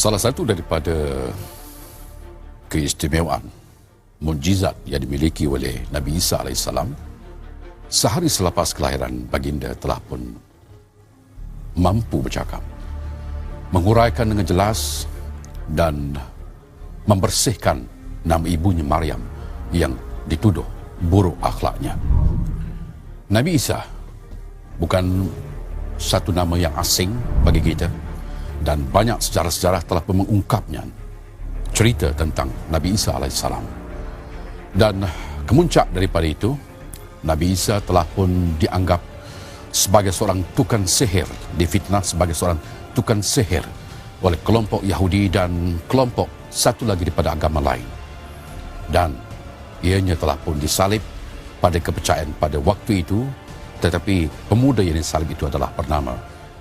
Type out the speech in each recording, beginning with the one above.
Salah satu daripada keistimewaan mukjizat yang dimiliki oleh Nabi Isa AS, sehari selepas kelahiran baginda telah pun mampu bercakap, menguraikan dengan jelas dan membersihkan nama ibunya Maryam yang dituduh buruk akhlaknya. Nabi Isa bukan satu nama yang asing bagi kita, dan banyak sejarah-sejarah telah pun mengungkapnya cerita tentang Nabi Isa AS. Dan kemuncak daripada itu, Nabi Isa telah pun dianggap sebagai seorang tukang sihir, difitnah sebagai seorang tukang sihir oleh kelompok Yahudi dan kelompok satu lagi daripada agama lain. Dan ianya telah pun disalib pada kepercayaan pada waktu itu, tetapi pemuda yang disalib itu adalah bernama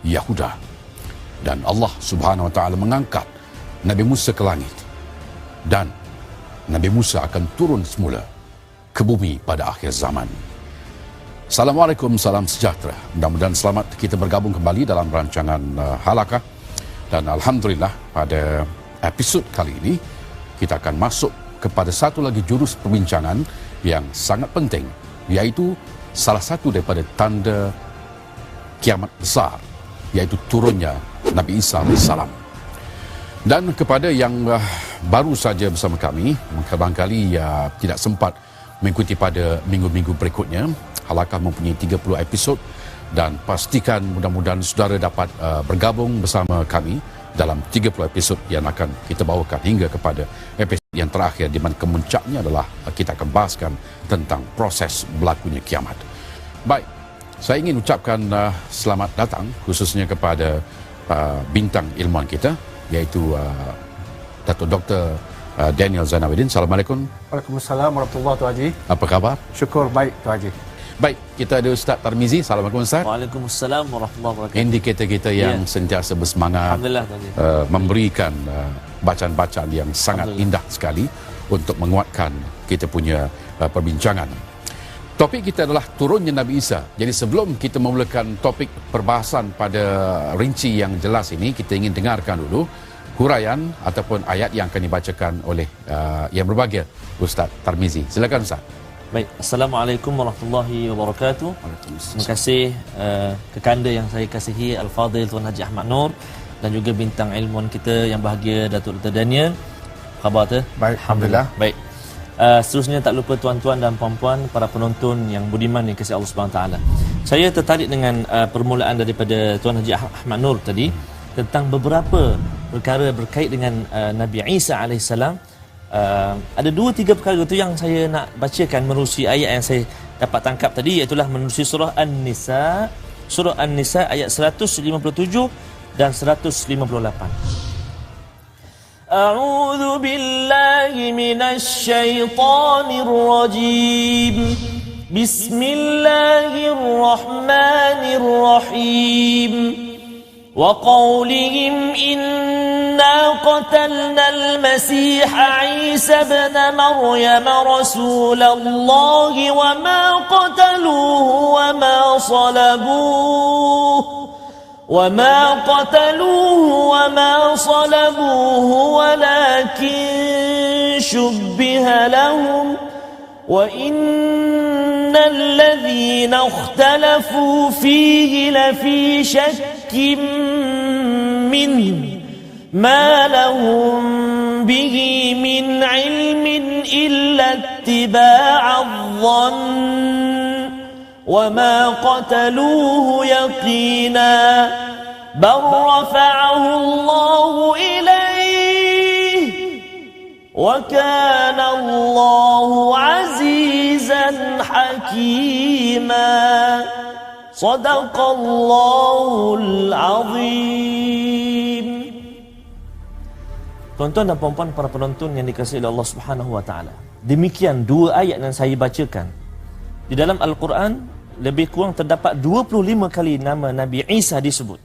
Yahuda. Dan Allah Subhanahu Wa Taala mengangkat Nabi Musa ke langit, dan Nabi Musa akan turun semula ke bumi pada akhir zaman. Assalamualaikum, salam sejahtera. Mudah-mudahan selamat kita bergabung kembali dalam rancangan Halakah. Dan Alhamdulillah, pada episod kali ini kita akan masuk kepada satu lagi jurus perbincangan yang sangat penting, iaitu salah satu daripada tanda kiamat besar, iaitu turunnya Nabi Isa AS. Dan kepada yang baru saja bersama kami, barangkali tidak sempat mengikuti pada minggu-minggu berikutnya, Halakah mempunyai 30 episod, dan pastikan mudah-mudahan saudara dapat bergabung bersama kami dalam 30 episod yang akan kita bawakan hingga kepada episod yang terakhir, di mana kemuncaknya adalah kita akan bahaskan tentang proses berlakunya kiamat. Baik, saya ingin ucapkan selamat datang khususnya kepada bintang ilmuwan kita, iaitu Datuk Dr. Daniel Zainawidin. Assalamualaikum. Waalaikumsalam warahmatullahi wabarakatuh, Haji. Apa khabar? Syukur baik, Tuan Haji. Baik, kita ada Ustaz Tarmizi. Assalamualaikum Ustaz. Waalaikumsalam warahmatullahi wabarakatuh. Indikator kita yang sentiasa bersemangat, Alhamdulillah, Tuan Haji. memberikan bacaan-bacaan yang sangat indah sekali untuk menguatkan kita punya perbincangan. Topik kita adalah turunnya Nabi Isa. Jadi sebelum kita memulakan topik perbahasan pada rinci yang jelas ini, kita ingin dengarkan dulu huraian ataupun ayat yang akan dibacakan oleh yang berbahagia Ustaz Tarmizi. Silakan Ustaz. Baik, Assalamualaikum warahmatullahi wabarakatuh. Terima kasih kekanda yang saya kasihi Al-Fadhil Tuan Haji Ahmad Nur, dan juga bintang ilmuwan kita yang bahagia Datuk Dr. Daniel. Khabar tu? Baik, Alhamdulillah. Baik. Seterusnya tak lupa tuan-tuan dan puan-puan, para penonton yang budiman yang kasih Allah Subhanahu Taala. Saya tertarik dengan permulaan daripada Tuan Haji Ahmad Nur tadi tentang beberapa perkara berkait dengan Nabi Isa alaihissalam. Ada 2-3 perkara itu yang saya nak bacakan menerusi ayat yang saya dapat tangkap tadi, iaitu menerusi surah An-Nisa, ayat 157 dan 158. أعوذ بالله من الشيطان الرجيم بسم الله الرحمن الرحيم وقولهم إنا قتلنا المسيح عيسى ابن مريم رسول الله وما قتلوه وما صلبوه ولكن شبه لهم وإن الذين اختلفوا فيه لفي شك منه ما لهم به من علم إلا اتباع الظن وما قتلوه يقينا بل رفعه الله إليه وكان الله عزيزا حكيما صدق الله العظيم. Tuan-tuan dan puan-puan, para penonton yang dikasihi oleh Allah Subhanahu Wa Taala, demikian 2 ayat yang saya bacakan. Di dalam Al-Quran lebih kurang terdapat 25 kali nama Nabi Isa disebut.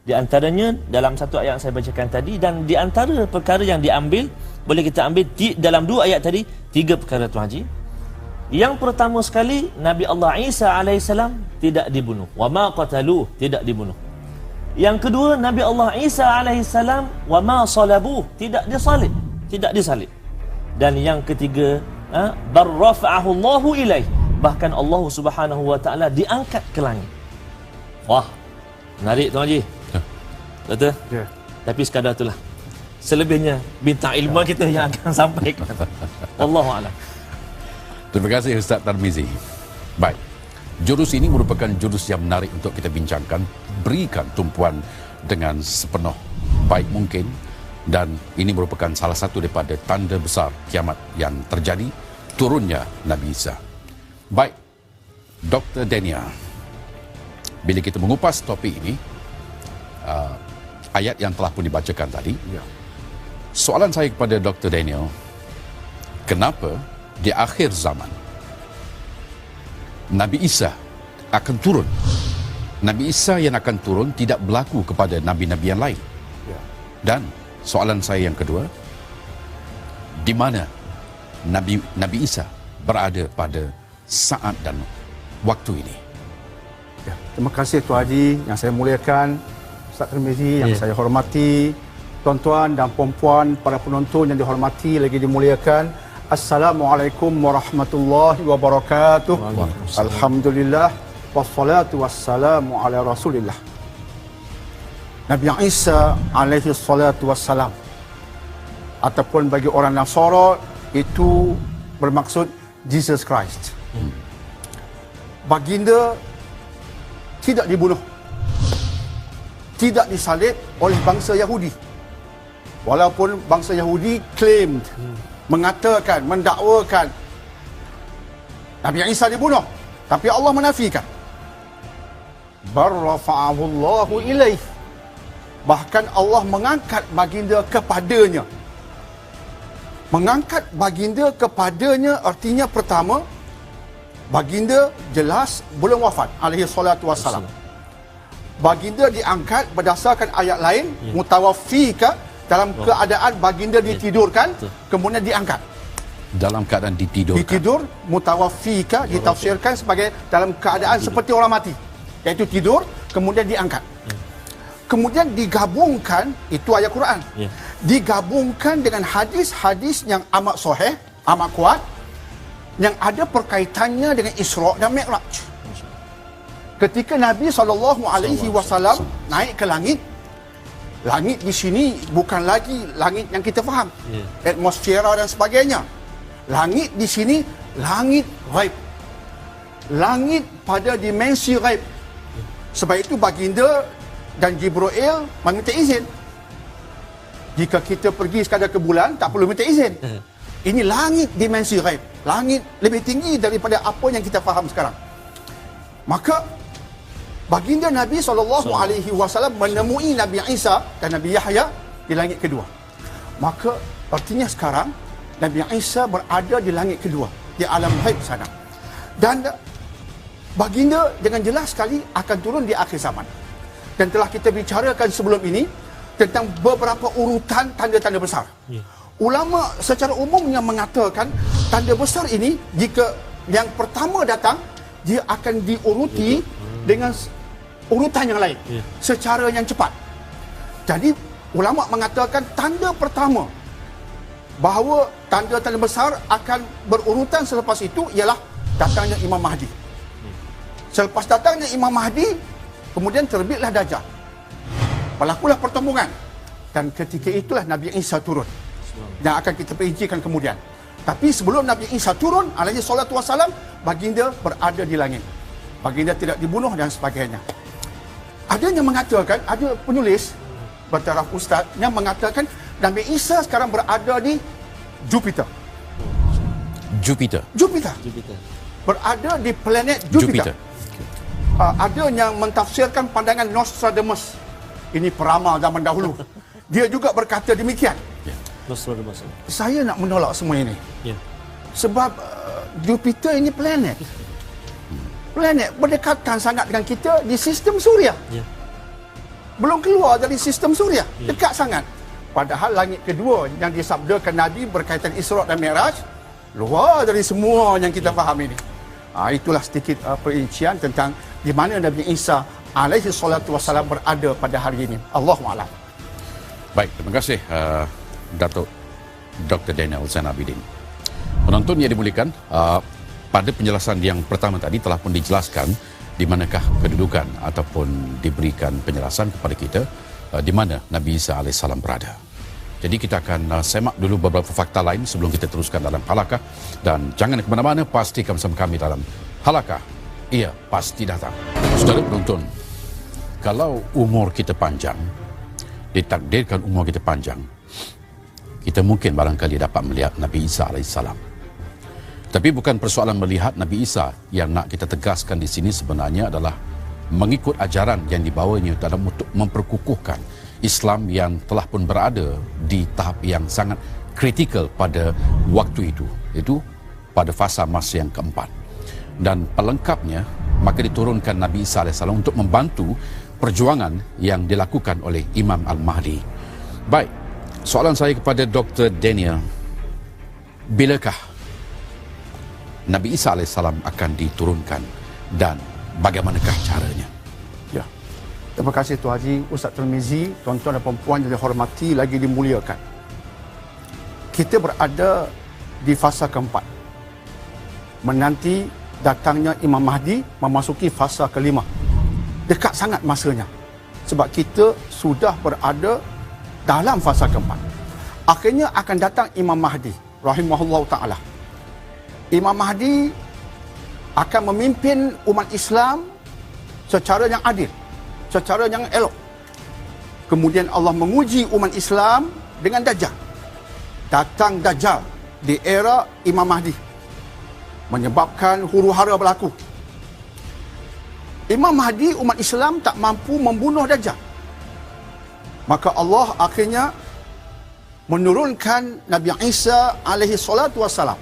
Di antaranya dalam satu ayat yang saya bacakan tadi, dan di antara perkara yang diambil, boleh kita ambil dalam 2 ayat tadi 3 perkara, Tuan Haji. Yang pertama sekali, Nabi Allah Isa alaihissalam tidak dibunuh. Wa ma qataluh, tidak dibunuh. Yang kedua, Nabi Allah Isa alaihissalam wa ma salabuh, tidak disalib, tidak disalib. Dan yang ketiga, bar rafa'ahu Allahu ilaih, bahkan Allah Subhanahu wa taala diangkat ke langit. Wah, menarik Tuan Haji. Betul? Ya. Tapi sekadar itulah. Selebihnya bintang ilmu kita yang akan sampaikan. Wallahu a'lam. Terima kasih Ustaz Tarmizi. Baik. Jurus ini merupakan jurus yang menarik untuk kita bincangkan. Berikan tumpuan dengan sepenuh baik mungkin, dan ini merupakan salah satu daripada tanda besar kiamat yang terjadi, turunnya Nabi Isa. Baik, Dr. Daniel, bila kita mengupas topik ini, ayat yang telah pun dibacakan tadi, Ya. soalan saya kepada Dr. Daniel, kenapa di akhir zaman Nabi Isa akan turun? Nabi Isa yang akan turun tidak berlaku kepada nabi-nabi yang lain. Ya. Dan soalan saya yang kedua, di mana Nabi Isa berada pada saat dan waktu ini? Ya. Terima kasih Tuan Haji yang saya muliakan, Ustaz Tarmizi yang saya hormati, tuan-tuan dan puan-puan, para penonton yang dihormati lagi dimuliakan. Assalamualaikum warahmatullahi wabarakatuh. Alhamdulillah wassalatu wassalamu ala Rasulillah. Nabi Isa alaihi salatu wassalam, ataupun bagi orang Nasara itu bermaksud Jesus Christ. Baginda tidak dibunuh, tidak disalib oleh bangsa Yahudi. Walaupun bangsa Yahudi claimed, mengatakan, mendakwakan Nabi Isa dibunuh, tapi Allah menafikan. Bar rafa'ahu Allahu ilaih, bahkan Allah mengangkat baginda kepadanya. Mengangkat baginda kepadanya artinya, pertama, baginda jelas belum wafat alaihi salatu wassalam. Baginda diangkat berdasarkan ayat lain, mutawaffika, dalam keadaan baginda ditidurkan, kemudian diangkat. Dalam keadaan ditidurkan. Ditidur, mutawaffika ditafsirkan sebagai dalam keadaan seperti orang mati, iaitu tidur, kemudian diangkat. Kemudian digabungkan, itu ayat Quran, digabungkan dengan hadis-hadis yang amat sahih, amat kuat, yang ada perkaitannya dengan Isra dan Mi'raj. Ketika Nabi SAW naik ke langit, langit di sini bukan lagi langit yang kita faham, atmosfera dan sebagainya. Langit di sini langit ghaib, langit pada dimensi ghaib. Sebab itu baginda dan Jibril meminta izin. Jika kita pergi sekadar ke bulan, tak perlu minta izin. Ini langit dimensi ghaib, langit lebih tinggi daripada apa yang kita faham sekarang. Maka baginda Nabi SAW menemui Nabi Isa dan Nabi Yahya di langit kedua. Maka artinya sekarang Nabi Isa berada di langit kedua, di alam ghaib sana. Dan baginda dengan jelas sekali akan turun di akhir zaman. Dan telah kita bicarakan sebelum ini tentang beberapa urutan tanda-tanda besar. Ulama secara umum yang mengatakan tanda besar ini, jika yang pertama datang, dia akan diuruti dengan urutan yang lain secara yang cepat. Jadi ulama mengatakan tanda pertama bahawa tanda-tanda besar akan berurutan selepas itu ialah datangnya Imam Mahdi. Selepas datangnya Imam Mahdi, kemudian terbitlah Dajjal. Berlakulah pertembungan. Dan ketika itulah Nabi Isa turun, yang akan kita perincikan kemudian. Tapi sebelum Nabi Isa turun alaihi salatu wassalam, baginda berada di langit. Baginda tidak dibunuh dan sebagainya. Ada yang mengatakan, ada penulis bertaraf ustaz yang mengatakan Nabi Isa sekarang berada di Jupiter. Jupiter. Berada di planet Jupiter. Ada yang mentafsirkan pandangan Nostradamus. Ini peramal zaman dahulu. Dia juga berkata demikian. Nostradamus. Saya nak menolak semua ini. Sebab Jupiter ini planet. Planet berdekatan sangat dengan kita di sistem Suria. Belum keluar dari sistem Suria. Dekat sangat. Padahal langit kedua yang disabdakan Nabi berkaitan Isra dan Mi'raj, luar dari semua yang kita faham ini. Itulah sedikit perincian tentang di mana Nabi Isa alaihi salatu wassalam berada pada hari ini. Allahu a'lam. Baik, terima kasih Datuk Dr. Daniel Zain Abidin. Penonton yang dimuliakan, pada penjelasan yang pertama tadi telah pun dijelaskan di manakah kedudukan ataupun diberikan penjelasan kepada kita di mana Nabi Isa AS berada. Jadi kita akan semak dulu beberapa fakta lain sebelum kita teruskan dalam halakah, dan jangan ke mana-mana, pastikan bersama kami dalam halakah. Ia pasti datang. Saudara penonton, kalau umur kita panjang, ditakdirkan umur kita panjang, kita mungkin barangkali dapat melihat Nabi Isa AS. Tapi bukan persoalan melihat Nabi Isa. Yang nak kita tegaskan di sini sebenarnya adalah mengikut ajaran yang dibawanya dalam untuk memperkukuhkan Islam yang telah pun berada di tahap yang sangat kritikal pada waktu itu, iaitu pada fasa masa yang keempat. Dan pelengkapnya, maka diturunkan Nabi Isa AS untuk membantu perjuangan yang dilakukan oleh Imam Al-Mahdi. Baik, soalan saya kepada Dr. Daniel, bilakah Nabi Isa AS akan diturunkan dan bagaimanakah caranya? Ya. Terima kasih Tuan Haji, Ustaz Tirmizi, tuan-tuan dan puan-puan yang dihormati lagi dimuliakan. Kita berada di fasa keempat, menanti datangnya Imam Mahdi, memasuki fasa kelima. Dekat sangat masanya, sebab kita sudah berada dalam fasa keempat. Akhirnya akan datang Imam Mahdi rahimahullah ta'ala. Imam Mahdi akan memimpin umat Islam secara yang adil, secara yang elok. Kemudian Allah menguji umat Islam dengan Dajjal. Datang Dajjal di era Imam Mahdi, menyebabkan huru-hara berlaku. Imam Mahdi, umat Islam tak mampu membunuh Dajjal. Maka Allah akhirnya menurunkan Nabi Isa alaihi salatu wassalam.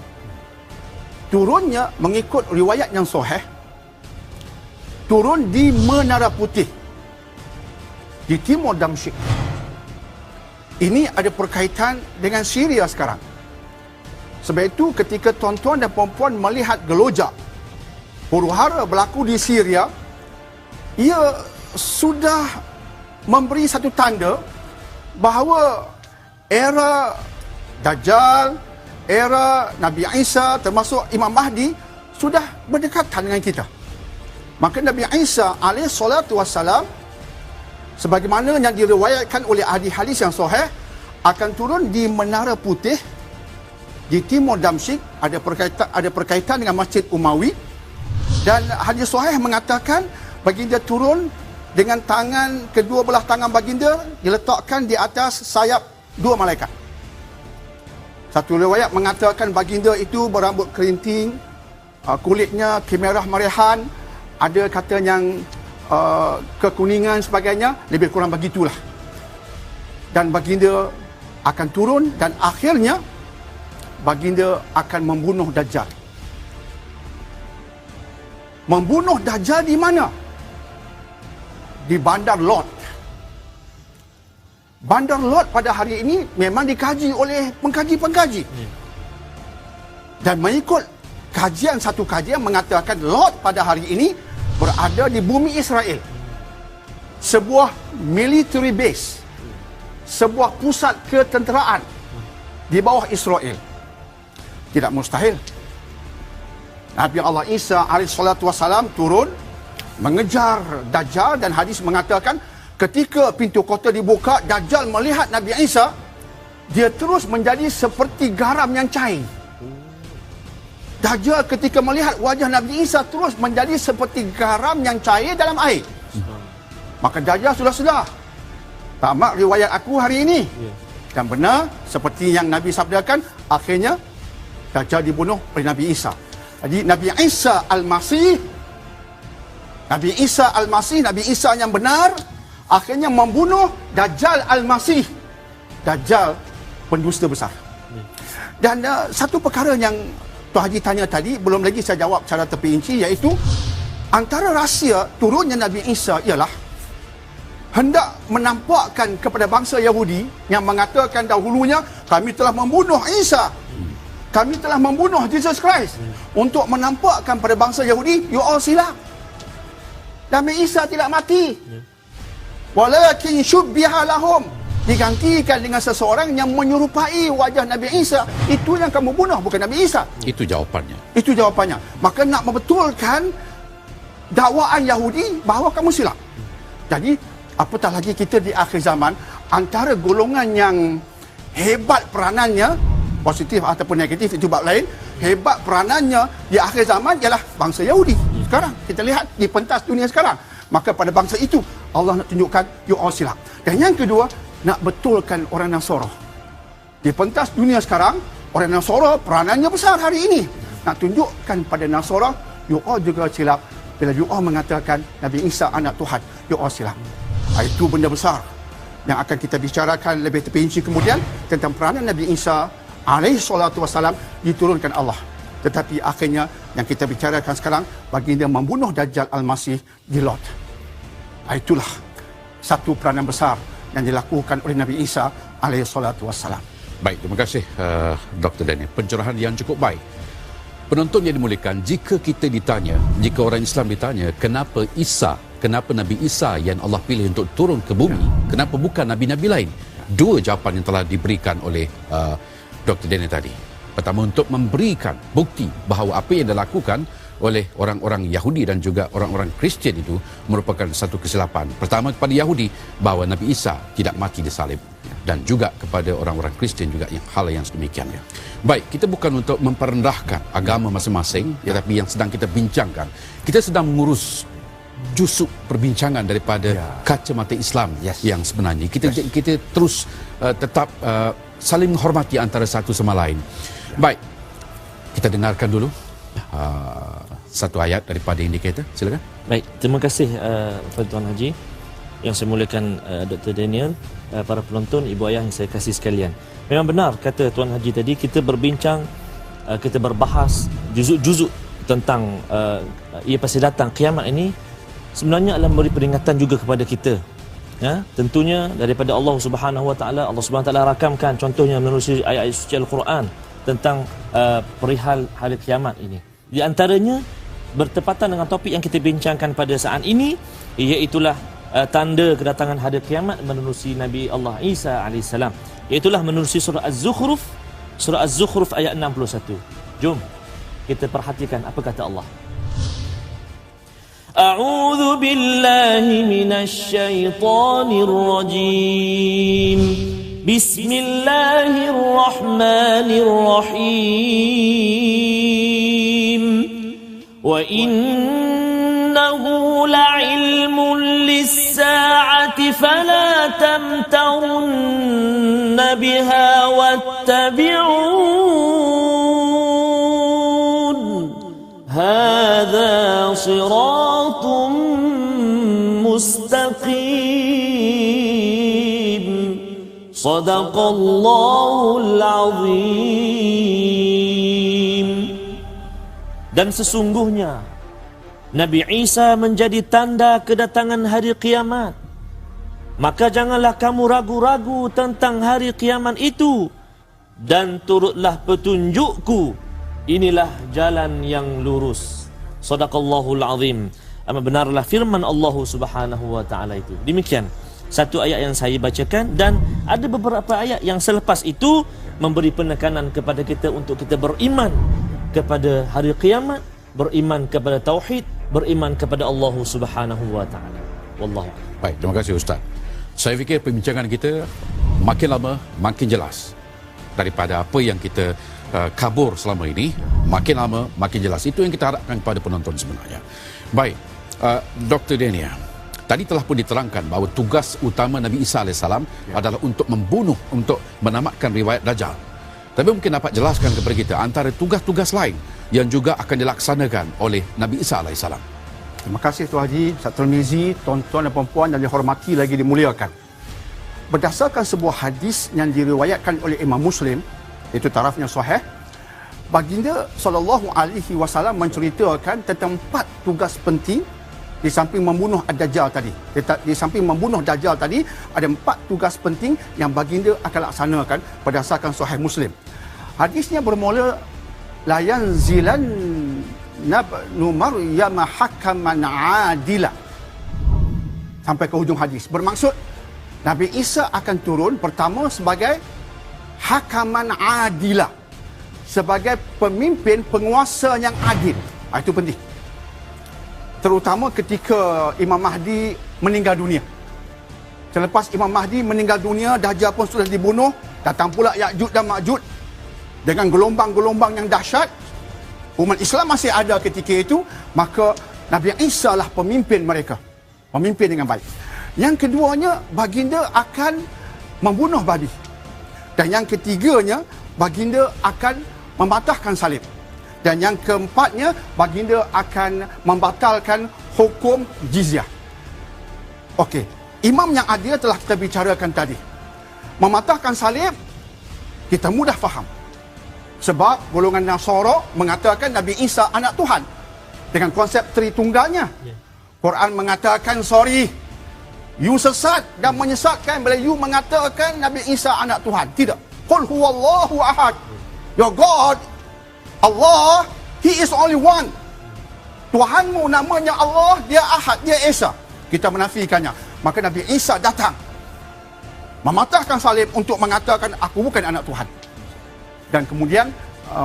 Turunnya mengikut riwayat yang sahih, turun di Menara Putih, di timur Damsyik. Ini ada berkaitan dengan Syria sekarang. Sebab itu ketika tuan-tuan dan puan-puan melihat gelojak huru-hara berlaku di Syria, ia sudah memberi satu tanda bahawa era Dajjal, era Nabi Isa termasuk Imam Mahdi sudah berdekatan dengan kita. Maka Nabi Isa alaihi salatu wassalam, sebagaimana yang diriwayatkan oleh ahli hadis yang sahih, akan turun di Menara Putih di timur Damsyik. Ada perkaitan dengan Masjid Umawi, dan hadis sahih mengatakan baginda turun dengan tangan, kedua belah tangan baginda diletakkan di atas sayap dua malaikat. Satu riwayat mengatakan baginda itu berambut kerinting, kulitnya kemerah merihan, ada kata yang kekuningan sebagainya, lebih kurang begitulah. Dan baginda akan turun dan akhirnya baginda akan membunuh Dajjal. Membunuh Dajjal di mana? Di Bandar Lot. Bandar Lot pada hari ini memang dikaji oleh pengkaji-pengkaji. Dan mengikut kajian, satu kajian mengatakan Lot pada hari ini berada di bumi Israel. Sebuah military base, sebuah pusat ketenteraan di bawah Israel. Tidak mustahil Nabi Allah Isa AS turun mengejar Dajjal, dan hadis mengatakan ketika pintu kota dibuka, Dajjal melihat Nabi Isa, dia terus menjadi seperti garam yang cair. Dajjal ketika melihat wajah Nabi Isa terus menjadi seperti garam yang cair dalam air. Maka Dajjal sudah sedar, tamat riwayat aku hari ini. Dan benar seperti yang Nabi sabdakan, akhirnya Dajjal dibunuh oleh Nabi Isa. Jadi Nabi Isa Al-Masih, Nabi Isa Al-Masih, Nabi Isa yang benar, akhirnya membunuh Dajjal Al-Masih, Dajjal pendusta besar. Dan satu perkara yang Tuan Haji tanya tadi, belum lagi saya jawab secara terperinci, iaitu antara rahsia turunnya Nabi Isa ialah hendak menampakkan kepada bangsa Yahudi yang mengatakan dahulunya kami telah membunuh Isa, kami telah membunuh Jesus Christ, untuk menampakkan pada bangsa Yahudi, you all silap. Nabi Isa tidak mati. Walakin syubbiha lahum. Digantikan dengan seseorang yang menyerupai wajah Nabi Isa. Itu yang kamu bunuh, bukan Nabi Isa. Itu jawapannya. Itu jawapannya. Maka nak membetulkan dakwaan Yahudi bahawa kamu silap. Jadi, apatah lagi kita di akhir zaman, antara golongan yang hebat peranannya, positif ataupun negatif itu bab lain, hebat peranannya di akhir zaman ialah bangsa Yahudi. Sekarang kita lihat di pentas dunia sekarang, maka pada bangsa itu Allah nak tunjukkan you all silap. Dan yang kedua, nak betulkan orang Nasara. Di pentas dunia sekarang, orang Nasara peranannya besar hari ini. Nak tunjukkan pada Nasara, you all juga silap bila you all mengatakan Nabi Isa anak Tuhan. You all silap. Itu benda besar yang akan kita bicarakan lebih terperinci kemudian tentang peranan Nabi Isa alaihi salatu wassalam diturunkan Allah. Tetapi akhirnya yang kita bicarakan sekarang, baginda membunuh Dajjal Al-Masih di Lot. Itulah satu peranan besar yang dilakukan oleh Nabi Isa alaihi salatu wassalam. Baik, terima kasih Dr. Daniel. Pencerahan yang cukup baik. Penonton yang dimuliakan, jika kita ditanya, jika orang Islam ditanya, kenapa Nabi Isa yang Allah pilih untuk turun ke bumi, kenapa bukan Nabi-Nabi lain? Dua jawapan yang telah diberikan oleh Dr. Daniel tadi. Pertama, untuk memberikan bukti bahawa apa yang dilakukan oleh orang-orang Yahudi dan juga orang-orang Kristian itu merupakan satu kesilapan. Pertama, kepada Yahudi bahawa Nabi Isa tidak mati disalib, dan juga kepada orang-orang Kristian juga yang hal yang sedemikian. Baik, kita bukan untuk memperendahkan agama masing-masing, tetapi yang sedang kita bincangkan, kita sedang mengurus jusuk perbincangan daripada kacamata Islam yang sebenarnya. Kita terus tetap saling menghormati antara satu sama lain. Baik, kita dengarkan dulu satu ayat daripada indikator. Silakan. Baik, terima kasih kepada Tuan Haji yang saya muliakan, Dr. Daniel, para penonton, ibu ayah yang saya kasih sekalian. Memang benar kata Tuan Haji tadi, kita berbincang, kita berbahas juzuk-juzuk tentang ia pasti datang kiamat ini, sebenarnya adalah memberi peringatan juga kepada kita. Ya, tentunya daripada Allah Subhanahu Wa Taala. Allah Subhanahu Wa Taala rakamkan contohnya menerusi ayat-ayat suci Al-Quran tentang perihal hari kiamat ini. Di antaranya bertepatan dengan topik yang kita bincangkan pada saat ini, iaitulah tanda kedatangan hari kiamat menerusi Nabi Allah Isa alaihissalam. Iaitulah menerusi surah Az-Zukhruf ayat 61. Jom kita perhatikan apa kata Allah. A'udzu billahi minasy syaithanir rajim. Bismillahirrahmanirrahim. Wa innahu la'ilmun lis-sa'ati fala tamtarunna biha wattabi'un. Hadza siratun mustaqim. Sadaqallahul azim. Dan sesungguhnya Nabi Isa menjadi tanda kedatangan hari kiamat. Maka janganlah kamu ragu-ragu tentang hari kiamat itu, dan turutlah petunjukku. Inilah jalan yang lurus. Sadaqallahul azim. Amat benarlah firman Allah Subhanahu Wa Taala itu. Demikian satu ayat yang saya bacakan, dan ada beberapa ayat yang selepas itu memberi penekanan kepada kita untuk kita beriman kepada hari kiamat, beriman kepada tauhid, beriman kepada Allah Subhanahu Wa Taala. Wallahu a'lam. Baik, terima kasih Ustaz. Saya fikir perbincangan kita makin lama makin jelas daripada apa yang kita kabur selama ini. Makin lama makin jelas. Itu yang kita harapkan kepada penonton sebenarnya. Baik, Dr. Daniel, tadi telah pun diterangkan bahawa tugas utama Nabi Isa AS adalah untuk membunuh, untuk menamatkan riwayat Dajjal. Tapi mungkin dapat jelaskan kepada kita antara tugas-tugas lain yang juga akan dilaksanakan oleh Nabi Isa AS. Terima kasih Tuan Haji, Ustaz Tirmizi, tuan-tuan dan puan-puan yang dihormati lagi dimuliakan. Berdasarkan sebuah hadis yang diriwayatkan oleh Imam Muslim, itu tarafnya sahih, baginda SAW menceritakan tentang 4 tugas penting di samping membunuh Ad-Dajjal tadi. Di samping membunuh Dajjal tadi, ada 4 tugas penting yang baginda akan laksanakan berdasarkan sahih Muslim. Hadisnya bermula, la yanzilan nabnu Maryam hakaman adila. sampai ke hujung hadis. Bermaksud Nabi Isa akan turun pertama sebagai hakaman adilah, sebagai pemimpin penguasa yang adil. Itu penting. Terutama ketika Imam Mahdi meninggal dunia. Selepas Imam Mahdi meninggal dunia, Dajjal pun sudah dibunuh, datang pula Ya'juj dan Ma'juj dengan gelombang-gelombang yang dahsyat. Umat Islam masih ada ketika itu, maka Nabi Isa lah pemimpin mereka. Memimpin dengan baik. Yang keduanya, baginda akan membunuh babi. Dan yang ketiganya, baginda akan membatahkan salib. Dan yang keempatnya, baginda akan membatalkan hukum jizyah. Okey, imam yang adil telah kita bicarakan tadi. Mematahkan salib, kita mudah faham. Sebab golongan Nasara mengatakan Nabi Isa anak Tuhan. Dengan konsep Tritunggalnya. Quran mengatakan, sorry, you sesat dan menyesatkan bila you mengatakan Nabi Isa anak Tuhan. Tidak. Qul huwallahu ahad. Your God, Allah, He is only one. Tuhanmu namanya Allah, dia Ahad, dia Esa. Kita menafikannya. Maka Nabi Isa datang mematahkan salib untuk mengatakan aku bukan anak Tuhan. Dan kemudian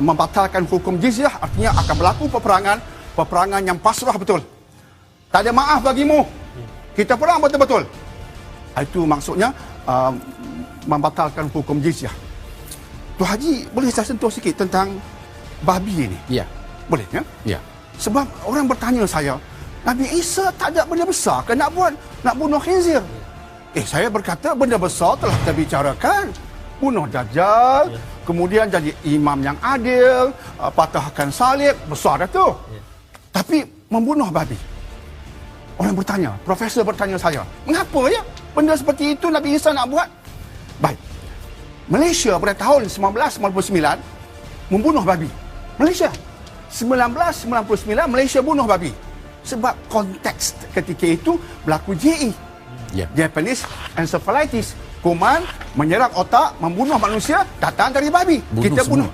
membatalkan hukum jizyah, artinya akan berlaku peperangan yang pasrah betul. Tak ada maaf bagimu. Kita perang betul-betul. Itu maksudnya membatalkan hukum jizyah. Tuan Haji, boleh saya sentuh sikit tentang babi ini? Ya. Boleh ya? Ya. Sebab orang bertanya saya, Nabi Isa tak ada benda besar ke nak bunuh khinzir? Saya berkata benda besar telah kita bicarakan. Bunuh Dajjal, kemudian jadi imam yang adil, patahkan salib, besar dah tu. Tapi membunuh babi. Orang bertanya, profesor bertanya saya, mengapa ya benda seperti itu Nabi Isa nak buat? Baik. Malaysia pada tahun 1999 membunuh babi. Malaysia 1999 Malaysia bunuh babi. Sebab konteks ketika itu berlaku JE. Japanese encephalitis. Kuman menyerang otak, membunuh manusia, datang dari babi. Kita bunuh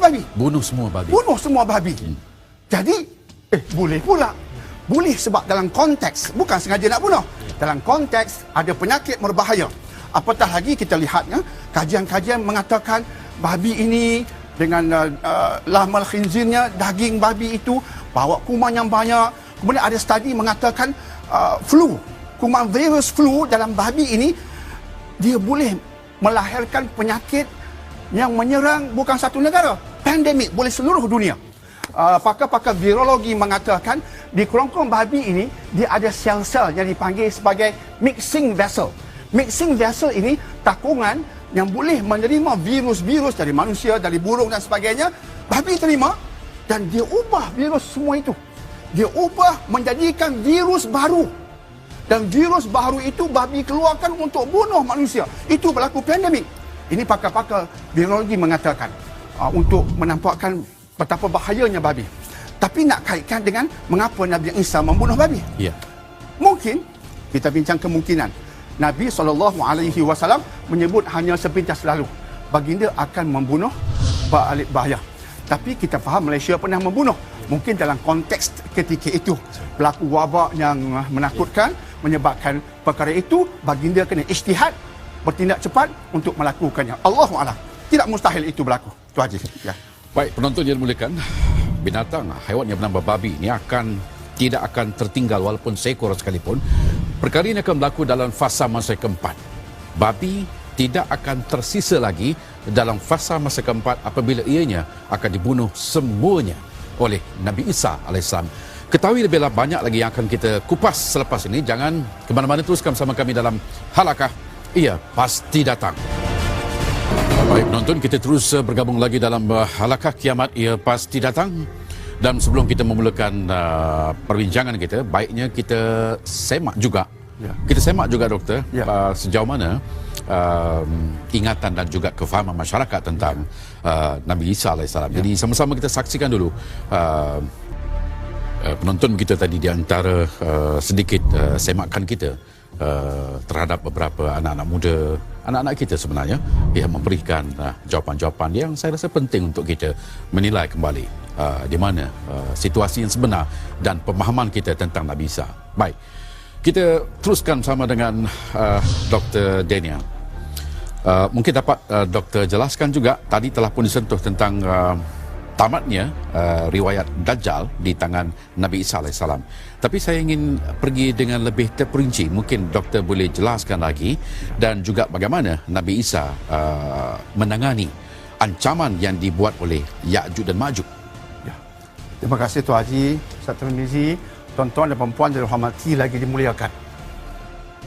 babi. Bunuh semua babi. Bunuh semua babi. Jadi, boleh pula. Boleh sebab dalam konteks, bukan sengaja nak bunuh. Dalam konteks ada penyakit berbahaya. Apatah lagi kita lihatnya, kajian-kajian mengatakan babi ini dengan lahmal khinzirnya, daging babi itu bawa kuman yang banyak. Kemudian ada studi mengatakan flu, kuman virus flu dalam babi ini dia boleh melahirkan penyakit yang menyerang bukan satu negara, pandemik boleh seluruh dunia. Pakar-pakar virologi mengatakan di kerongkong babi ini dia ada sel-sel yang dipanggil sebagai mixing vessel. Mixing vessel ini takungan yang boleh menerima virus-virus dari manusia, dari burung dan sebagainya. Babi terima dan dia ubah virus semua itu. Dia ubah menjadikan virus baru. Dan virus baru itu babi keluarkan untuk bunuh manusia. Itu berlaku pandemik. Ini pakar-pakar virologi mengatakan untuk menampakkan betapa bahayanya babi. Tapi nak kaitkan dengan mengapa Nabi Isa membunuh babi? Ya. Mungkin kita bincang kemungkinan. Nabi SAW menyebut hanya sepintas lalu baginda akan membunuh Ba'alib Bahya. Tapi kita faham Malaysia pernah membunuh. Mungkin dalam konteks ketika itu berlaku wabak yang menakutkan, menyebabkan perkara itu baginda kena ijtihad, bertindak cepat untuk melakukannya. Allahu a'lam. Tidak mustahil itu berlaku. Itu Haji. Ya. Baik, penonton yang dimuliakan, binatang, haiwan yang bernama babi ini tidak akan tertinggal walaupun seekor sekalipun. Perkara ini akan berlaku dalam fasa masa keempat. Babi tidak akan tersisa lagi dalam fasa masa keempat apabila ianya akan dibunuh semuanya oleh Nabi Isa AS. Ketahui lebih banyak lagi yang akan kita kupas selepas ini. Jangan ke mana-mana, teruskan bersama kami dalam Halakah Ia Pasti Datang. Baik penonton, kita terus bergabung lagi dalam Halakah Kiamat Ia Pasti Datang. Dan sebelum kita memulakan perbincangan kita, baiknya kita semak juga. Kita semak juga doktor, sejauh mana ingatan dan juga kefahaman masyarakat tentang Nabi Isa AS. Jadi sama-sama kita saksikan dulu penonton kita tadi di antara sedikit semakan kita terhadap beberapa anak-anak muda, anak-anak kita sebenarnya yang memberikan jawapan-jawapan yang saya rasa penting untuk kita menilai kembali di mana situasi yang sebenar dan pemahaman kita tentang Nabi Isa. Baik, Kita teruskan sama dengan Dr. Daniel. Mungkin dapat Doktor jelaskan juga, tadi telah pun disentuh tentang tamatnya riwayat Dajjal di tangan Nabi Isa AS. Tapi saya ingin pergi dengan lebih terperinci. Mungkin Doktor boleh jelaskan lagi, dan juga bagaimana Nabi Isa menangani ancaman yang dibuat oleh Ya'juj dan Ma'juj. Ya. Terima kasih Tuan Haji, Ustaz Tirmizi, tuan-tuan dan puan-puan yang dirahmati lagi dimuliakan.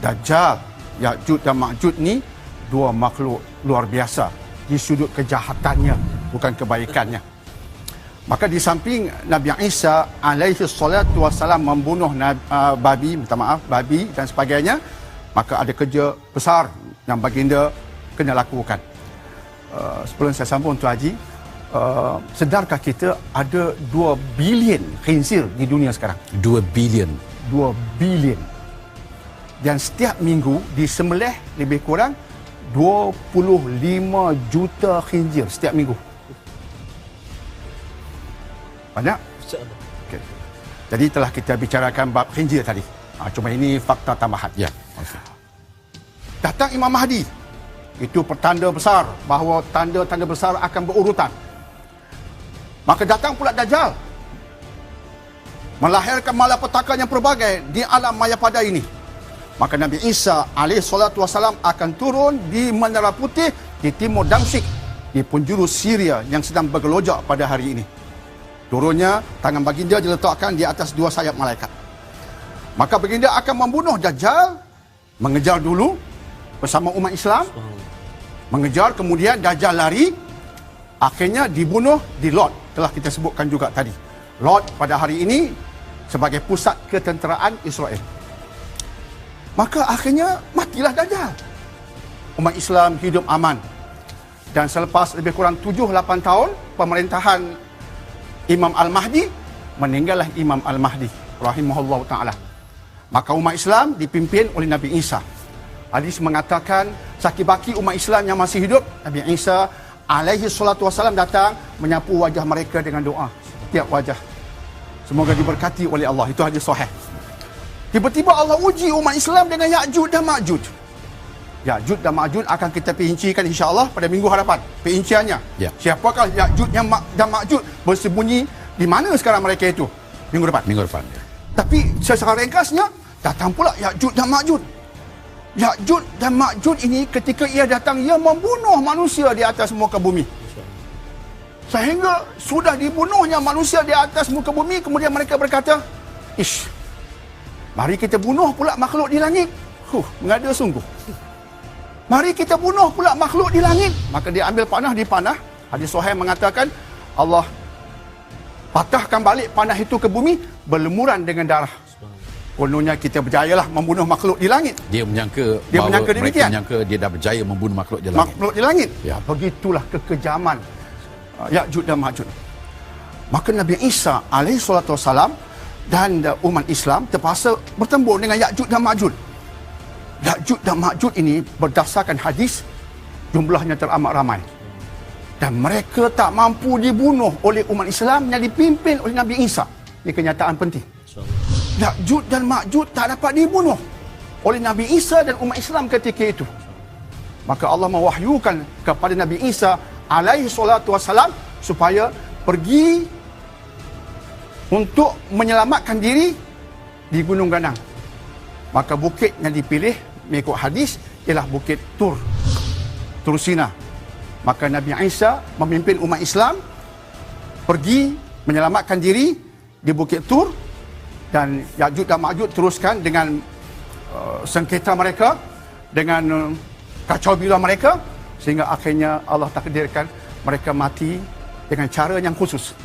Dajjal, Ya'juj dan Ma'juj ni dua makhluk luar biasa di sudut kejahatannya, bukan kebaikannya. Maka di samping Nabi Isa alaihi salatu wassalam membunuh babi dan sebagainya, maka ada kerja besar yang baginda kena lakukan. Sebelum saya sambung Tuan Haji, sedarkah kita ada 2 bilion khinzir di dunia sekarang? 2 bilion. 2 bilion. Dan setiap minggu disembelih lebih kurang 25 juta khinzir setiap minggu. Banyak? Okay. Jadi telah kita bicarakan bab khinzir tadi. Cuma ini fakta tambahan. Ya. Okay. Datang Imam Mahdi. Itu pertanda besar bahawa tanda-tanda besar akan berurutan. Maka datang pula Dajjal. Melahirkan malapetaka yang pelbagai di alam mayapada ini. Maka Nabi Isa alaihissalatu wassalam akan turun di Menara Putih di timur Damsyik, di penjuru Syria yang sedang bergelojak pada hari ini. Turunnya, tangan baginda diletakkan di atas 2 sayap malaikat. Maka baginda akan membunuh Dajjal, mengejar dulu bersama umat Islam, mengejar, kemudian Dajjal lari, akhirnya dibunuh di Lod. Telah kita sebutkan juga tadi. Lod pada hari ini sebagai pusat ketenteraan Israel. Maka akhirnya matilah Dajjal. Umat Islam hidup aman. Dan selepas lebih kurang 7-8 tahun pemerintahan Imam Al-Mahdi, meninggallah Imam Al-Mahdi rahimahullah ta'ala. Maka umat Islam dipimpin oleh Nabi Isa. Hadis mengatakan saki-baki umat Islam yang masih hidup, Nabi Isa alaihi salatu wassalam datang menyapu wajah mereka dengan doa. Setiap wajah semoga diberkati oleh Allah. Itu hadis sahih. Tiba-tiba Allah uji umat Islam dengan Ya'juj dan Ma'juj. Ya'juj dan Ma'juj akan kita perincikan insya-Allah pada minggu hadapan. Perinciannya. Ya. Siapakah Ya'juj dan Ma'juj, bersembunyi di mana sekarang mereka itu? Minggu depan. Minggu depan. Ya. Tapi secara ringkasnya, datang pula Ya'juj dan Ma'juj. Ya'juj dan Ma'juj ini ketika ia datang, ia membunuh manusia di atas muka bumi. Sehingga sudah dibunuhnya manusia di atas muka bumi, kemudian mereka berkata, "Ish, mari kita bunuh pula makhluk di langit." Mengada sungguh. Mari kita bunuh pula makhluk di langit. Maka dia ambil panah, dipanah. Hadis sahih mengatakan Allah patahkan balik panah itu ke bumi, berlemuran dengan darah. Kononnya kita berjayalah membunuh makhluk di langit. Dia menyangka demikian. Mereka menyangka dia dah berjaya membunuh makhluk di langit. Makhluk di langit. Ya. Begitulah kekejaman Ya'juj dan Ma'juj. Maka Nabi Isa alaihi salatu wassalam dan umat Islam terpaksa bertembur dengan Ya'juj dan Ma'juj. Ya'juj dan Ma'juj ini berdasarkan hadis jumlahnya teramat ramai. Dan mereka tak mampu dibunuh oleh umat Islam yang dipimpin oleh Nabi Isa. Ini kenyataan penting. Ya'juj dan Ma'juj tak dapat dibunuh oleh Nabi Isa dan umat Islam ketika itu. Maka Allah mewahyukan kepada Nabi Isa alaihi salatu wassalam supaya pergi untuk menyelamatkan diri di Gunung Ganang. Maka bukit yang dipilih mengikut hadis ialah Bukit Tur Sina. Maka Nabi Isa memimpin umat Islam pergi menyelamatkan diri di Bukit Tur, dan Ya'juj dan Ma'juj teruskan dengan sengketa mereka, dengan kacau bila mereka, sehingga akhirnya Allah takdirkan mereka mati dengan cara yang khusus.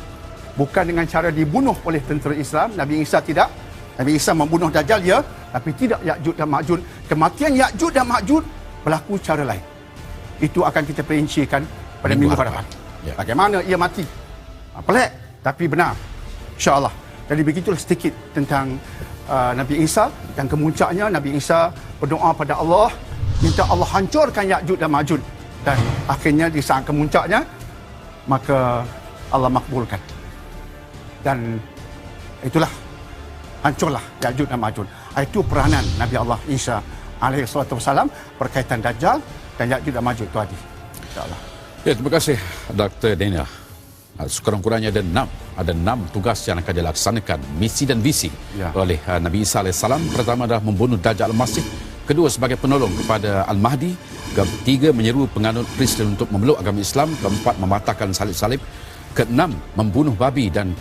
Bukan dengan cara dibunuh oleh tentera Islam. Nabi Isa tidak. Nabi Isa membunuh Dajjal, ya, tapi tidak Ya'juj dan Ma'juj. Kematian Ya'juj dan Ma'juj berlaku cara lain. Itu akan kita perincikan pada minggu hadapan. Ya. Bagaimana ia mati? Pelik tapi benar, insya-Allah. Jadi begitulah sedikit tentang Nabi Isa, dan kemuncaknya Nabi Isa berdoa pada Allah, minta Allah hancurkan Ya'juj dan Ma'juj, dan akhirnya di saat kemuncaknya maka Allah makbulkan, dan itulah hancurlah Ya'juj dan Ma'juj. Itu peranan Nabi Allah Isa alaihi salatu wasalam berkaitan Dajjal dan Ya'juj dan Ma'juj tu Haji. InsyaAllah. Ya, terima kasih Dr. Daniel. Sekurang-kurangnya ada enam tugas yang akan dilaksanakan, misi dan visi oleh Nabi Isa AS. Pertama adalah membunuh Dajjal Al-Masih, kedua sebagai penolong kepada Al-Mahdi, ketiga menyeru penganut Kristen untuk memeluk agama Islam, keempat mematahkan salib-salib, keenam membunuh babi, dan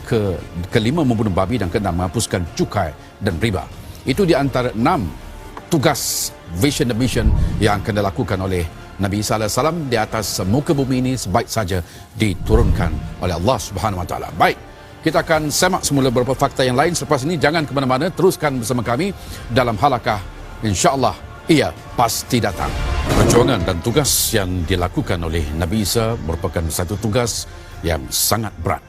kelima membunuh babi, dan keenam menghapuskan cukai dan riba. Itu di antara 6 tugas vision dan mission yang akan dilakukan oleh Nabi Isa AS di atas muka bumi ini sebaik saja diturunkan oleh Allah Subhanahu Wa Taala. Baik, kita akan semak semula beberapa fakta yang lain selepas ini. Jangan ke mana-mana, teruskan bersama kami dalam halakah insya-Allah ia pasti datang. Perjuangan dan tugas yang dilakukan oleh Nabi Isa merupakan satu tugas yang sangat berat.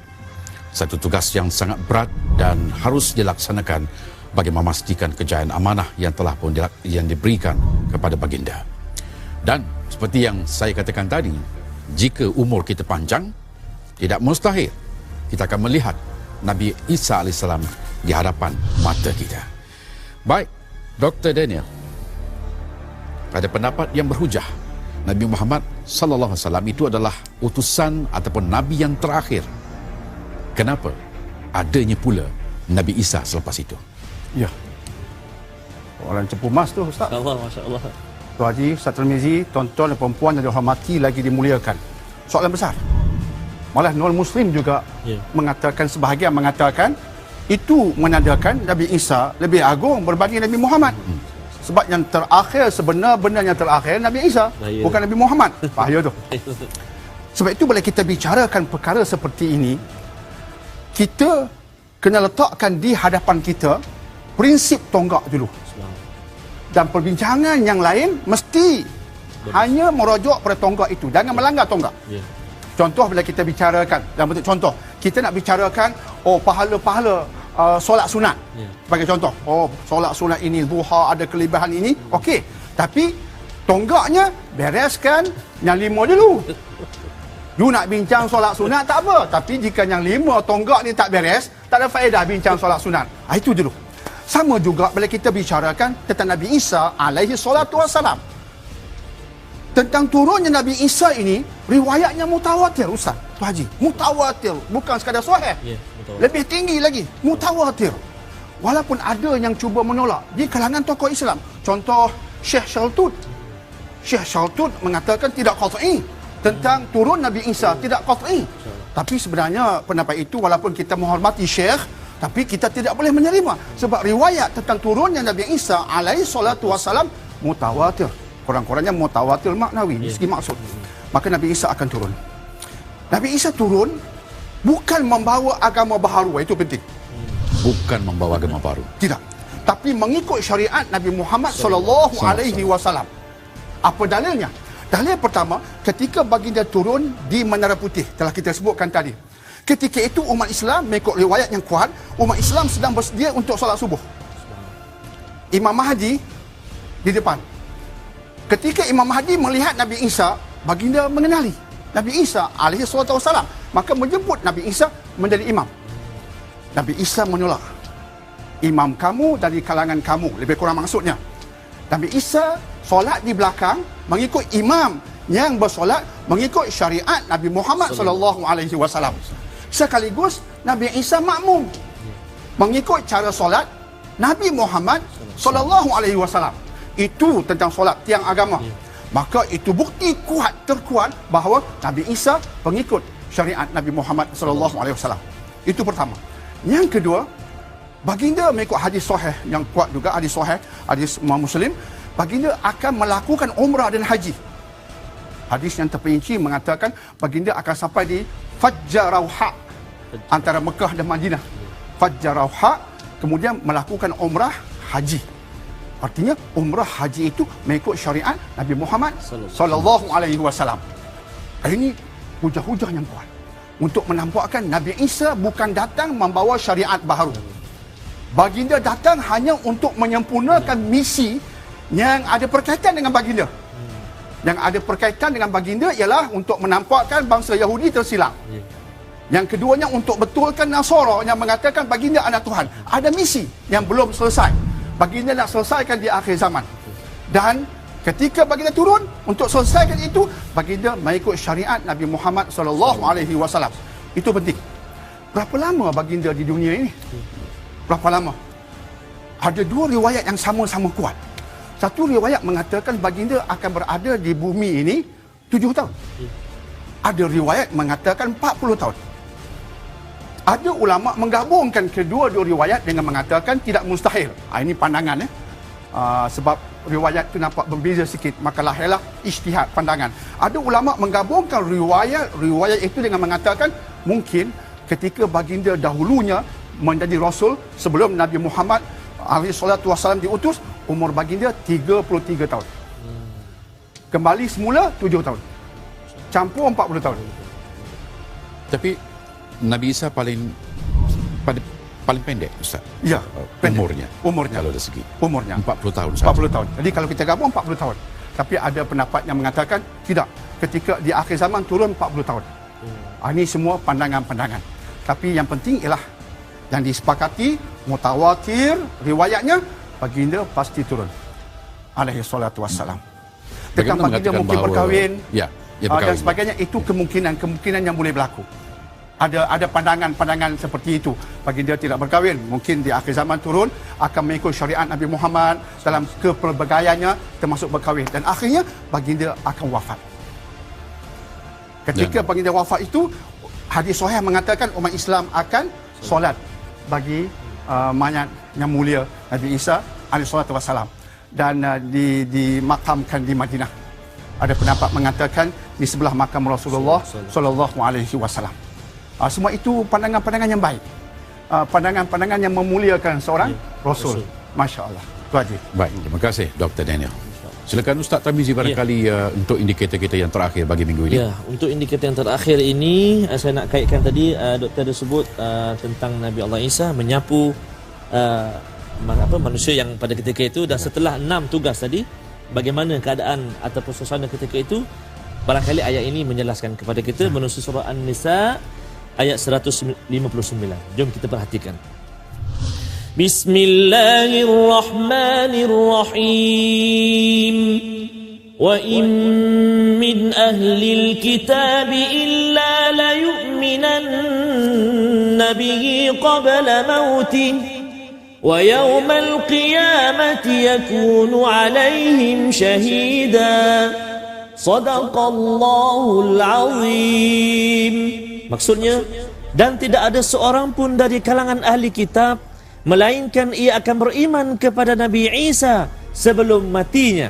Satu tugas yang sangat berat dan harus dilaksanakan bagi memastikan kejayaan amanah yang telah pun yang diberikan kepada baginda. Dan seperti yang saya katakan tadi, jika umur kita panjang, tidak mustahil kita akan melihat Nabi Isa AS di hadapan mata kita. Baik, Dr. Daniel, ada pendapat yang berhujah Nabi Muhammad sallallahu alaihi wasallam itu adalah utusan ataupun nabi yang terakhir. Kenapa adanya pula Nabi Isa selepas itu? Ya. Orang cepu mas tu Ustaz. Masya-Allah. Tuan Haji, Ustaz Tirmizi, tuan-tuan dan puan yang dihormati lagi dimuliakan. Soalan besar. Malah non-Muslim juga mengatakan, sebahagian mengatakan itu menandakan Nabi Isa lebih agung berbanding Nabi Muhammad. Sebab yang terakhir, sebenar-benarnya terakhir Nabi Isa, bukan Nabi Muhammad. Bahaya tu. Sebab itu bila kita bicarakan perkara seperti ini, kita kena letakkan di hadapan kita prinsip tonggak dulu. Dan perbincangan yang lain mesti hanya merujuk pada tonggak itu. Jangan melanggar tonggak. Contoh bila kita bicarakan, dalam bentuk contoh, kita nak bicarakan pahala-pahala solat sunat. Sebagai contoh, solat sunat ini, duha ada kelebihan ini, okey. Tapi tonggaknya bereskan yang 5 dulu. You nak bincang solat sunat tak apa, tapi jika yang 5 tonggak ni tak beres, tak ada faedah bincang solat sunat. Itu dulu. Sama juga bila kita bicarakan tentang Nabi Isa alaihi salatu wassalam. Tentang turunnya Nabi Isa ini, riwayatnya mutawatir, Ustaz, Tuan Haji. Mutawatir, bukan sekadar sahih. Lebih tinggi lagi, mutawatir. Walaupun ada yang cuba menolak di kalangan tokoh Islam. Contoh Syekh Shaltut. Syekh Shaltut mengatakan tidak qat'i tentang turun Nabi Isa, tidak qat'i. Tapi sebenarnya pendapat itu, walaupun kita menghormati Syekh, tapi kita tidak boleh menerima sebab riwayat tentang turunnya Nabi Isa alaihi salatu wassalam mutawatir. Kurang-kurangnya mutawatir maknawi dari segi maksud. Maka Nabi Isa akan turun. Nabi Isa turun bukan membawa agama baharu, itu penting. Bukan membawa agama baru. Tidak. Tapi mengikut syariat Nabi Muhammad sallallahu alaihi wasallam. Apa dalilnya? Dalil pertama, ketika baginda turun di Menara Putih, telah kita sebutkan tadi. Ketika itu umat Islam, mengikut riwayat yang kuat, umat Islam sedang bersedia untuk solat subuh. Imam Mahdi di depan. Ketika Imam Mahdi melihat Nabi Isa, baginda mengenali Nabi Isa alaihi salatu wassalam, maka menjemput Nabi Isa menjadi imam. Nabi Isa menolak. Imam kamu dari kalangan kamu, lebih kurang maksudnya. Nabi Isa solat di belakang mengikut imam yang bersolat mengikut syariat Nabi Muhammad sallallahu alaihi wasallam. Sekaligus Nabi Isa makmum mengikut cara solat Nabi Muhammad sallallahu alaihi wasallam. Itu tentang solat tiang agama. Maka itu bukti kuat, terkuat bahawa Nabi Isa pengikut syariat Nabi Muhammad sallallahu alaihi wasallam. Itu pertama. Yang kedua, baginda mengikut hadis sahih yang kuat juga, hadis sahih, hadis Imam Muslim, baginda akan melakukan umrah dan haji. Hadis yang terperinci mengatakan baginda akan sampai di Fajjar Rauha antara Mekah dan Madinah. Fajjar Rauha, kemudian melakukan umrah haji. Artinya umrah haji itu mengikut syariat Nabi Muhammad sallallahu alaihi wasallam. Ini hujah-hujah yang kuat untuk menampakkan Nabi Isa bukan datang membawa syariat baharu. Baginda datang hanya untuk menyempurnakan misi yang ada berkaitan dengan baginda. Yang ada berkaitan dengan baginda ialah untuk menampakkan bangsa Yahudi tersilap. Yang keduanya untuk betulkan Nasara yang mengatakan baginda anak Tuhan. Ada misi yang belum selesai. Baginda nak selesaikan di akhir zaman. Dan ketika baginda turun untuk selesaikan itu, baginda mengikut syariat Nabi Muhammad SAW. Itu penting. Berapa lama baginda di dunia ini? Berapa lama? Ada dua riwayat yang sama-sama kuat. Satu riwayat mengatakan baginda akan berada di bumi ini 7 tahun. Ada riwayat mengatakan 40 tahun. Ada ulama menggabungkan kedua-dua riwayat dengan mengatakan tidak mustahil. Ini pandangan sebab riwayat itu nampak berbeza sikit, maka lahirlah ijtihad pandangan. Ada ulama menggabungkan riwayat itu dengan mengatakan mungkin ketika baginda dahulunya menjadi rasul sebelum Nabi Muhammad SAW diutus, umur baginda 33 tahun. Kembali semula 7 tahun. Campur 40 tahun. Tapi Nabi Isa paling pendek, Ustaz. Ya, pendek. Umurnya kalau dari segi umurnya 40 tahun saja. 40 tahun. Jadi kalau kita gabung 40 tahun. Tapi ada pendapat yang mengatakan tidak. Ketika di akhir zaman turun 40 tahun. Ini semua pandangan-pandangan. Tapi yang penting ialah yang disepakati mutawatir riwayatnya baginda pasti turun. Alaihi salatu wassalam. Tentang baginda mungkin berkahwin. Ya, dan sebagainya, itu kemungkinan yang boleh berlaku. Ada pandangan-pandangan seperti itu. Baginda tidak berkahwin, mungkin di akhir zaman turun akan mengikut syariat Nabi Muhammad dalam kepelbagaiannya termasuk berkahwin, dan akhirnya baginda akan wafat. Ketika baginda wafat itu, hadis sahih mengatakan umat Islam akan solat bagi mayat yang mulia Nabi Isa alaihi salatu wassalam, dan dimakamkan di Madinah. Ada pendapat mengatakan di sebelah makam Rasulullah sallallahu alaihi wasallam. Semua itu pandangan-pandangan yang baik. Pandangan-pandangan yang memuliakan seorang Rasul. Masya-Allah. Itu aja. Baik, terima kasih Dr. Daniel. Silakan Ustaz Tarmizi barangkali untuk indikator kita yang terakhir bagi minggu ini. Ya, untuk indikator yang terakhir ini saya nak kaitkan tadi doktor ada sebut tentang Nabi Allah Isa menyapu manusia yang pada ketika itu, dan setelah 6 tugas tadi bagaimana keadaan ataupun suasana ketika itu, barangkali ayat ini menjelaskan kepada kita menuju surah An-Nisa ayat 159. Jom kita perhatikan. Bismillahirrahmanirrahim. Wa in min ahlil kitab illa la yu'minanna bihi qabla mautih wa yawmal qiyamati yakunu alaihim shahida. Sadaqallahul azim. Maksudnya, dan tidak ada seorang pun dari kalangan ahli kitab melainkan ia akan beriman kepada Nabi Isa sebelum matinya,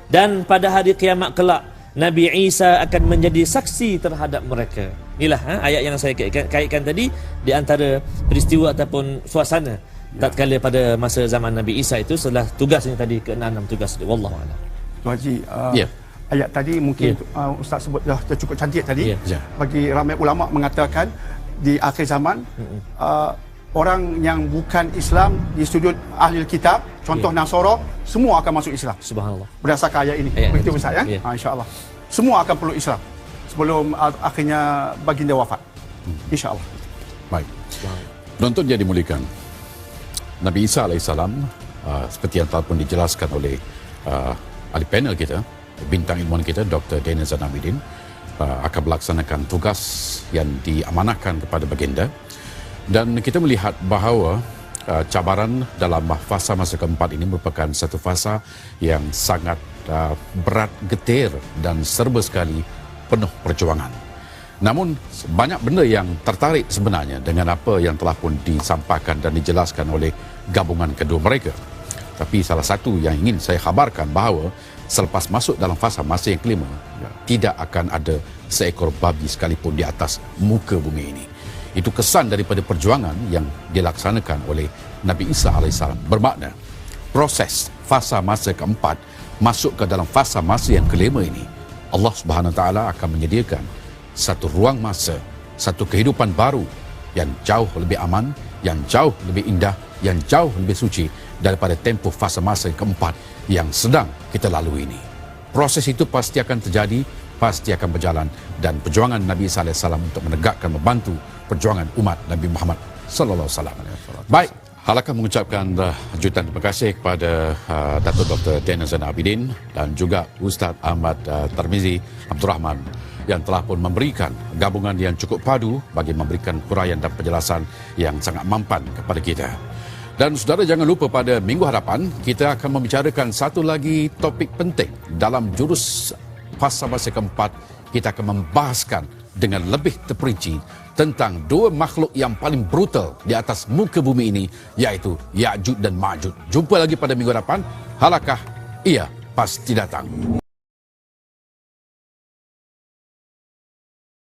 dan pada hari kiamat kelak Nabi Isa akan menjadi saksi terhadap mereka. Inilah ayat yang saya kaitkan tadi di antara peristiwa ataupun suasana tatkala pada masa zaman Nabi Isa itu setelah tugasnya tadi ke-6 tugas. Wallahu a'lam. Tuan Haji, ayat tadi mungkin Ustaz sebut dah cukup cantik tadi. Bagi ramai ulama mengatakan di akhir zaman orang yang bukan Islam di sudut ahli kitab, contoh Nasara, semua akan masuk Islam. Subhanallah. Berdasarkan ayat ini. Begitu Ustaz ya? InsyaAllah. Semua akan perlu Islam sebelum akhirnya baginda wafat. InsyaAllah. Baik. Penonton yang dimuliakan, Nabi Isa AS, seperti yang telah pun dijelaskan oleh ahli panel kita, bintang ilmuwan kita Dr. Daniel Zainabidin, akan melaksanakan tugas yang diamanahkan kepada baginda. Dan kita melihat bahawa cabaran dalam fasa masa keempat ini merupakan satu fasa yang sangat berat, getir dan serba sekali penuh perjuangan. Namun banyak benda yang tertarik sebenarnya dengan apa yang telah pun disampaikan dan dijelaskan oleh gabungan kedua mereka. Tapi salah satu yang ingin saya khabarkan bahawa selepas masuk dalam fasa masa yang kelima, tidak akan ada seekor babi sekalipun di atas muka bumi ini. Itu kesan daripada perjuangan yang dilaksanakan oleh Nabi Isa AS. Bermakna proses fasa masa keempat masuk ke dalam fasa masa yang kelima ini, Allah Subhanahu Wa Taala akan menyediakan satu ruang masa, satu kehidupan baru yang jauh lebih aman, yang jauh lebih indah, yang jauh lebih suci daripada tempoh fasa masa keempat yang sedang kita lalui ini. Proses itu pasti akan terjadi, pasti akan berjalan, dan perjuangan Nabi SAW untuk menegakkan, membantu perjuangan umat Nabi Muhammad sallallahu alaihi wasallam. Baik, Halakah mengucapkan jutaan terima kasih kepada Datuk Dr. Daniel Zainal Abidin dan juga Ustaz Ahmad Tarmizi Abdul Rahman yang telah pun memberikan gabungan yang cukup padu bagi memberikan huraian dan penjelasan yang sangat mampan kepada kita. Dan saudara jangan lupa pada minggu hadapan kita akan membicarakan satu lagi topik penting dalam jurus fasa masa keempat. Kita akan membahaskan dengan lebih terperinci tentang dua makhluk yang paling brutal di atas muka bumi ini, iaitu Ya'juj dan Ma'juj. Jumpa lagi pada minggu depan. Halakah ia pasti datang.